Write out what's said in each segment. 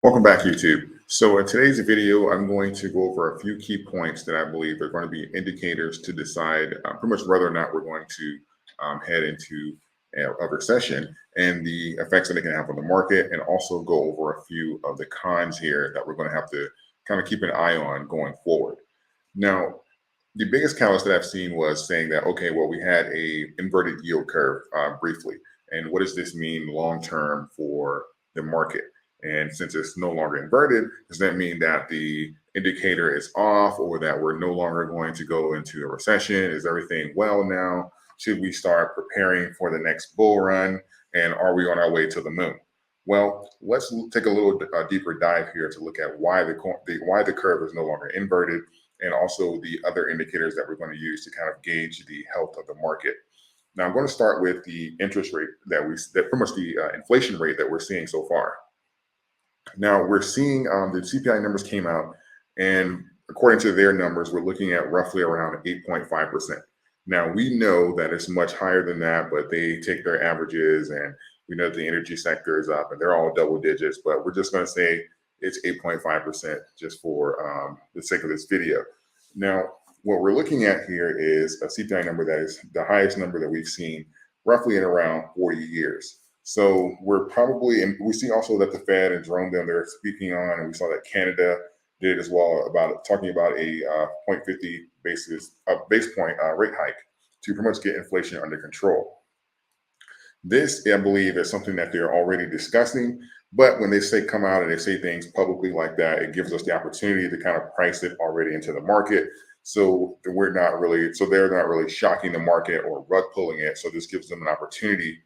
Welcome back, YouTube. So in today's video, I'm going to go over a few key points that I believe are going to be indicators to decide pretty much whether or not we're going to head into a recession and the effects that it can have on the market, and also go over a few of the cons here that we're going to have to kind of keep an eye on going forward. Now, the biggest catalyst that I've seen was saying that, okay, well, we had a inverted yield curve briefly. And what does this mean long term for the market? And since it's no longer inverted, does that mean that the indicator is off, or that we're no longer going to go into a recession? Is everything well now? Should we start preparing for the next bull run? And are we on our way to the moon? Well, let's take a little deeper dive here to look at why the curve is no longer inverted, and also the other indicators that we're going to use to kind of gauge the health of the market. Now, I'm going to start with the interest rate that pretty much the inflation rate that we're seeing so far. Now, we're seeing the CPI numbers came out, and according to their numbers, we're looking at roughly around 8.5%. Now, we know that it's much higher than that, but they take their averages, and we know the energy sector is up, and they're all double digits, but we're just going to say it's 8.5% just for the sake of this video. Now, what we're looking at here is a CPI number that is the highest number that we've seen roughly in around 40 years. So we're probably, and we see also that the Fed and Jerome them, they're speaking on, and we saw that Canada did as well, about talking about a 0.50 base point rate hike to pretty much get inflation under control. This, I believe, is something that they're already discussing, but when they come out and they say things publicly like that, it gives us the opportunity to kind of price it already into the market. So they're not really shocking the market or rug pulling it. So this gives them an opportunity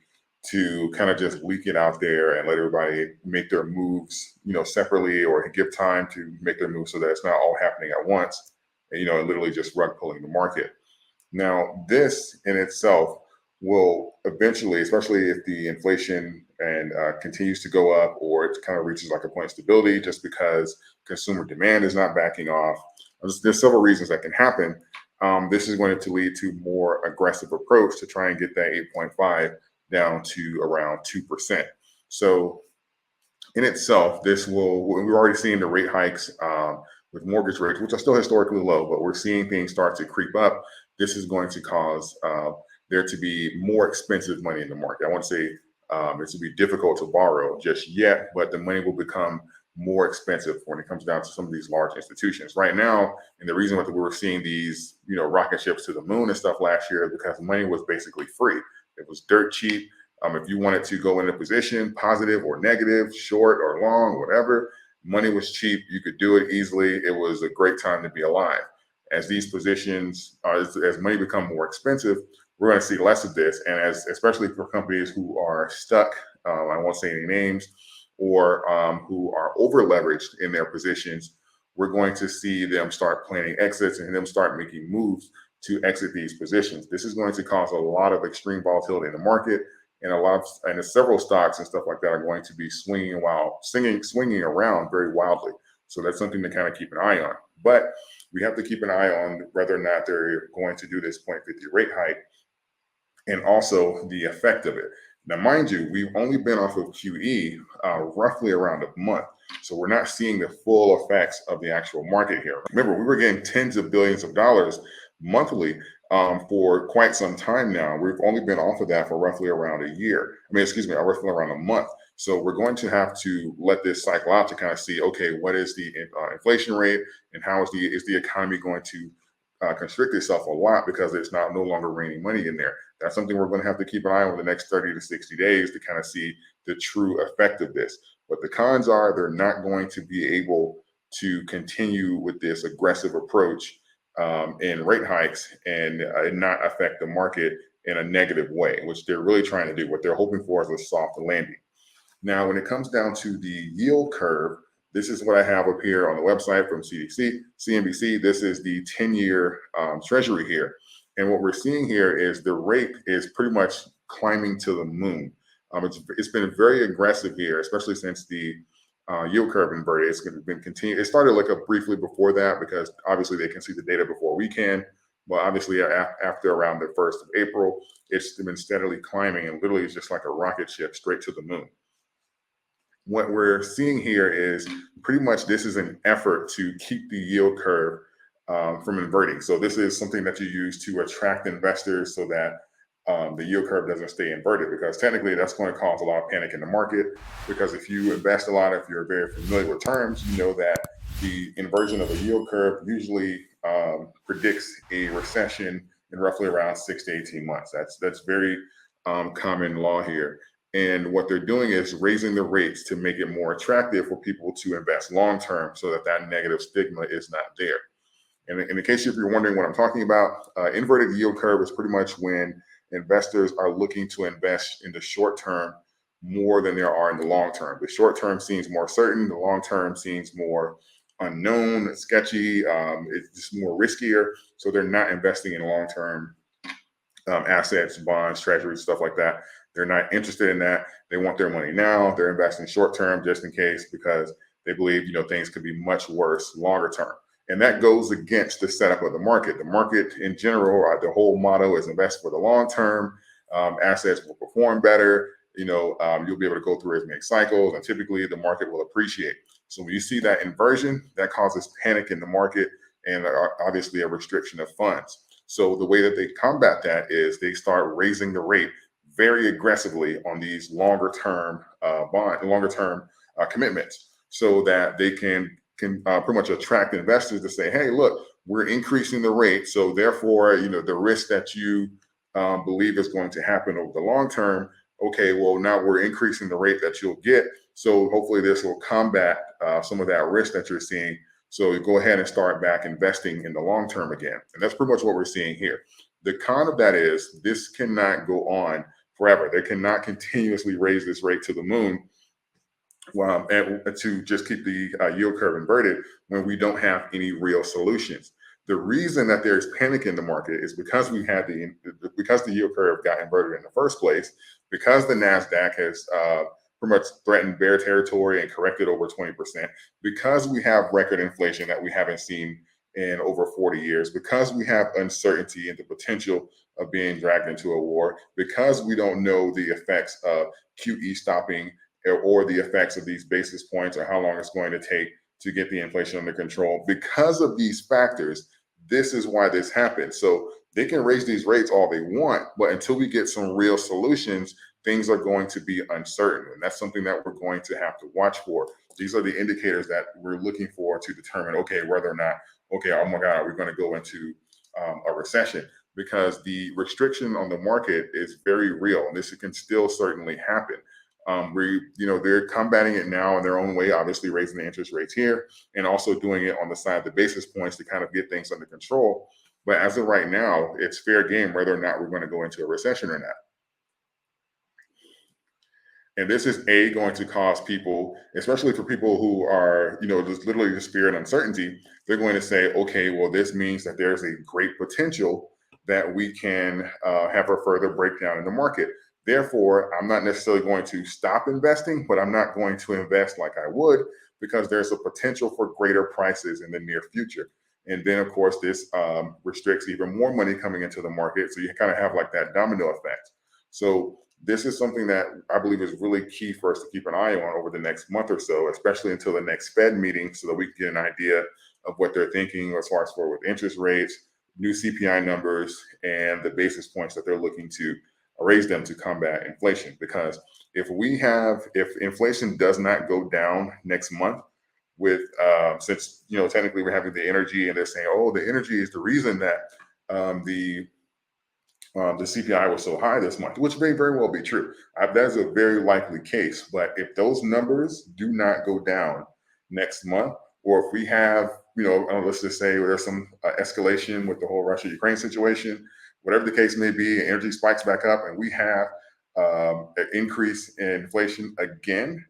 to kind of just leak it out there and let everybody make their moves, separately, or give time to make their moves so that it's not all happening at once, and, literally just rug pulling the market. Now, this in itself will eventually, especially if the inflation and continues to go up, or it kind of reaches like a point of stability, just because consumer demand is not backing off. There's several reasons that can happen. This is going to lead to more aggressive approach to try and get that 8.5 down to around 2%. So in itself, we're already seeing the rate hikes with mortgage rates, which are still historically low, but we're seeing things start to creep up. This is going to cause there to be more expensive money in the market. I want to say it's to be difficult to borrow just yet, but the money will become more expensive when it comes down to some of these large institutions right now. And the reason why we were seeing these, rocket ships to the moon and stuff last year is because money was basically free. It was dirt cheap. If you wanted to go in a position, positive or negative, short or long, whatever, money was cheap. You could do it easily. It was a great time to be alive. As these positions, as money become more expensive, we're going to see less of this. And especially for companies who are stuck, I won't say any names, or who are over leveraged in their positions, we're going to see them start planning exits and them start making moves to exit these positions. This is going to cause a lot of extreme volatility in the market, and several stocks and stuff like that are going to be swinging around very wildly. So that's something to kind of keep an eye on. But we have to keep an eye on whether or not they're going to do this 0.50 rate hike, and also the effect of it. Now, mind you, we've only been off of QE roughly around a month. So we're not seeing the full effects of the actual market here. Remember, we were getting tens of billions of dollars monthly for quite some time now. We've only been off of that for roughly around a year. Roughly around a month. So we're going to have to let this cycle out to kind of see, okay, what is the inflation rate, and how is the economy going to constrict itself a lot, because it's no longer raining money in there. That's something we're going to have to keep an eye on the next 30 to 60 days to kind of see the true effect of this. But the cons are they're not going to be able to continue with this aggressive approach in rate hikes and not affect the market in a negative way, which they're really trying to do. What they're hoping for is a soft landing. Now, when it comes down to the yield curve, this is what I have up here on the website from CNBC. This is the 10-year Treasury here. And what we're seeing here is the rate is pretty much climbing to the moon. It's been very aggressive here, especially since the yield curve inverted. It's been continuing. It started briefly before that, because obviously they can see the data before we can. But obviously after around the 1st of April, it's been steadily climbing, and literally it's just like a rocket ship straight to the moon. what we're seeing here is pretty much this is an effort to keep the yield curve from inverting. So this is something that you use to attract investors so that the yield curve doesn't stay inverted, because technically that's going to cause a lot of panic in the market. Because if you invest a lot, if you're very familiar with terms, you know that the inversion of the yield curve usually predicts a recession in roughly around 6 to 18 months. That's very common law here. And what they're doing is raising the rates to make it more attractive for people to invest long term, so that that negative stigma is not there. And in the case if you're wondering what I'm talking about, inverted yield curve is pretty much when investors are looking to invest in the short term more than there are in the long term. The short term seems more certain, the long term seems more unknown, sketchy, it's just more riskier. So they're not investing in long term assets, bonds, treasuries, stuff like that. They're not interested in that. They want their money now. They're investing short term just in case, because they believe things could be much worse longer term. And that goes against the setup of the market. The market in general, the whole motto is invest for the long term. Assets will perform better. You'll be able to go through as many cycles, and typically the market will appreciate. So when you see that inversion, that causes panic in the market, and obviously a restriction of funds. So the way that they combat that is they start raising the rate very aggressively on these longer term commitments, so that they can pretty much attract investors to say, hey, look, we're increasing the rate. So therefore, the risk that you believe is going to happen over the long term, okay, well, now we're increasing the rate that you'll get. So hopefully this will combat some of that risk that you're seeing. So you go ahead and start back investing in the long term again. And that's pretty much what we're seeing here. The con of that is this cannot go on forever. They cannot continuously raise this rate to the moon and to just keep the yield curve inverted when we don't have any real solutions. The reason that there's panic in the market is because because the yield curve got inverted in the first place, because the NASDAQ has pretty much threatened bear territory and corrected over 20%, because we have record inflation that we haven't seen in over 40 years, because we have uncertainty and the potential of being dragged into a war, because we don't know the effects of QE stopping or the effects of these basis points, or how long it's going to take to get the inflation under control. Because of these factors, this is why this happens. So they can raise these rates all they want, but until we get some real solutions, things are going to be uncertain. And that's something that we're going to have to watch for. These are the indicators that we're looking for to determine, okay, whether or not, okay, oh my God, we're going to go into a recession, because the restriction on the market is very real, and this can still certainly happen. They're combating it now in their own way, obviously raising the interest rates here, and also doing it on the side of the basis points to kind of get things under control. But as of right now, it's fair game whether or not we're going to go into a recession or not. And this is going to cause people, especially for people who are, just literally just fear and uncertainty, they're going to say, okay, well, this means that there's a great potential that we can have a further breakdown in the market. Therefore, I'm not necessarily going to stop investing, but I'm not going to invest like I would, because there's a potential for greater prices in the near future. And then, of course, this restricts even more money coming into the market. So you kind of have like that domino effect. So this is something that I believe is really key for us to keep an eye on over the next month or so, especially until the next Fed meeting, so that we can get an idea of what they're thinking as far as with interest rates, new CPI numbers, and the basis points that they're looking to raise them to combat inflation. Because if inflation does not go down next month, since technically we're having the energy, and they're saying, oh, the energy is the reason that the CPI was so high this month, which may very well be true. That's a very likely case. But if those numbers do not go down next month, or if we have, let's just say there's some escalation with the whole Russia-Ukraine situation, whatever the case may be, energy spikes back up, and we have an increase in inflation again,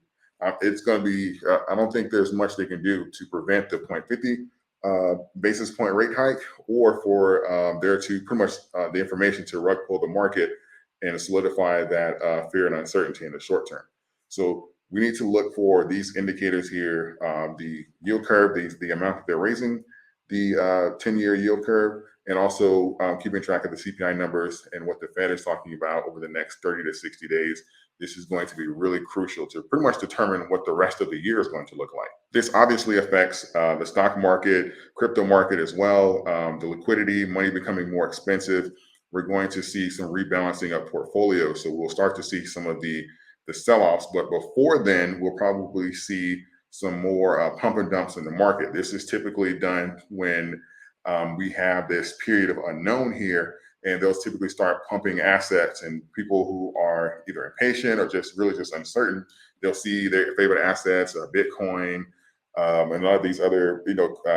it's going to be, I don't think there's much they can do to prevent the 0.50 basis point rate hike, or for there to pretty much the information to rug pull the market and solidify that fear and uncertainty in the short term. So we need to look for these indicators here, the yield curve, the amount that they're raising the 10-year yield curve, and also keeping track of the CPI numbers and what the Fed is talking about over the next 30 to 60 days, this is going to be really crucial to pretty much determine what the rest of the year is going to look like. This obviously affects the stock market, crypto market as well, the liquidity, money becoming more expensive. We're going to see some rebalancing of portfolios. So we'll start to see some of the sell-offs, but before then, we'll probably see some more pump and dumps in the market. This is typically done when we have this period of unknown here, and they'll typically start pumping assets, and people who are either impatient or just really just uncertain, they'll see their favorite assets, Bitcoin, and a lot of these other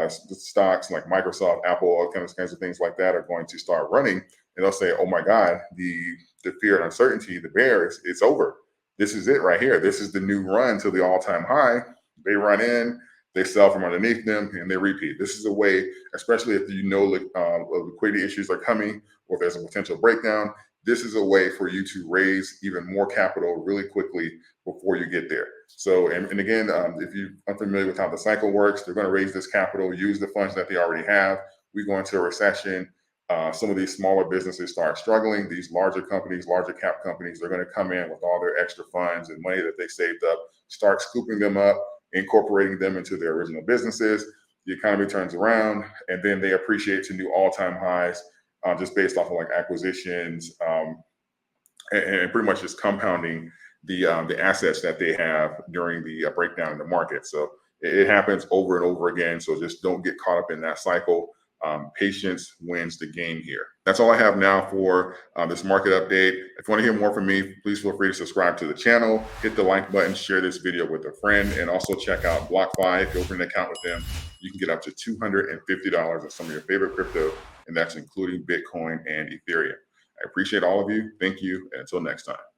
stocks like Microsoft, Apple, all kinds of things like that are going to start running, and they'll say, oh my God, the fear and uncertainty, the bear, it's over. This is it right here. This is the new run to the all-time high. They run in, they sell from underneath them, and they repeat. This is a way, especially if liquidity issues are coming, or if there's a potential breakdown, this is a way for you to raise even more capital really quickly before you get there. So, and again, if you're unfamiliar with how the cycle works, they're going to raise this capital, use the funds that they already have. We go into a recession. Some of these smaller businesses start struggling. These larger companies, larger cap companies, they're going to come in with all their extra funds and money that they saved up, start scooping them up, incorporating them into their original businesses. The economy turns around, and then they appreciate to new all-time highs, just based off of like acquisitions, and pretty much just compounding the assets that they have during the breakdown in the market. So it happens over and over again. So just don't get caught up in that cycle. Patience wins the game here. That's all I have now for this market update. If you want to hear more from me, please feel free to subscribe to the channel, hit the like button, share this video with a friend, and also check out BlockFi. If you open an account with them, you can get up to $250 of some of your favorite crypto, and that's including Bitcoin and Ethereum. I appreciate all of you. Thank you, and until next time.